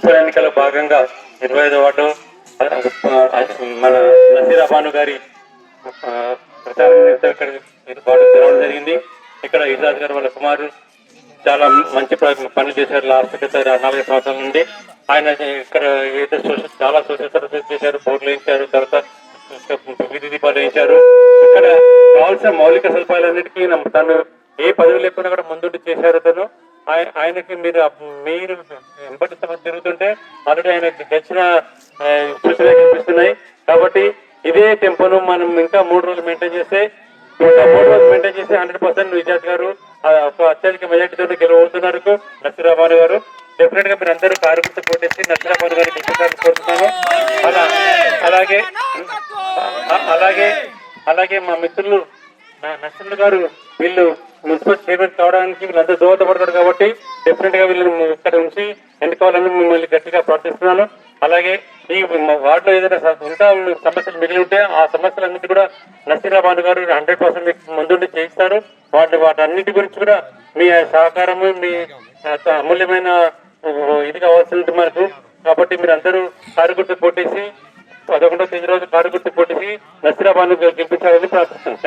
Municipal ఎన్నికల్లో భాగంగా 25వ ward మన నసీరా భాను గారి ప్రచారం ఇక్కడ తెరవడం జరిగింది. ఇక్కడ ఇజాజ్ గారు వాళ్ళ కుమారు చాలా మంచి పనులు చేశారు. లాస్ట్ 40 సంవత్సరాల నుండి ఆయన ఇక్కడ ఏదో చాలా సోషల్ సర్వీసెస్ చేశారు. బోర్డులు వేయించారు, తర్వాత వీధి దీపాలు వేయించారు. ఇక్కడ కావాల్సిన మౌలిక సదుపాయాలన్నిటికీ తను ఏ పదవి లేకుండా కూడా ముందుండి చేశారు. తను ఆయనకి మీరు ఎంబటి తిరుగుతుంటే ఆల్రెడీ ఆయన గెలిచిన సూచనలు కనిపిస్తున్నాయి. కాబట్టి ఇదే టెంపోను మనం ఇంకా 3 రోజులు మెయింటైన్ చేస్తే 100% విజాజ్ గారు అత్యధిక మెజార్టీతో గెలవబోతున్నారు. నసీరా భాను గారు డెఫినెట్ గా మీరు అందరూ కారు గుర్తు పోటేసి నసీరా భాను గారిని గెలిపించాలని కోరుతున్నాను. అలాగే మా మిత్రులు నసీర్ గారు వీళ్ళు మున్సిపల్ చైర్మన్ కావడానికి వీళ్ళందరూ దోహదపడతారు. కాబట్టి డెఫినెట్ గా వీళ్ళని ఇక్కడ ఉంచి ఎన్నుకోవాలని మిమ్మల్ని గట్టిగా ప్రార్థిస్తున్నాను. అలాగే ఈ వార్డులో ఏదైనా ఇంకా సమస్యలు మిగిలి ఉంటే ఆ సమస్యలన్నిటి కూడా నసీరా భాను గారు 100% మీకు ముందుండి చేయిస్తారు. వాటన్నిటి గురించి కూడా మీ సహకారము, మీ అమూల్యమైన ఇది కావాల్సింది మనకు. కాబట్టి మీరు అందరూ కారు గుర్తు పోటేసి 11వ తేదీ రోజు కారు గుర్తు పోటేసి నసీరా భాను గెలిపించాలని ప్రార్థిస్తున్నాను.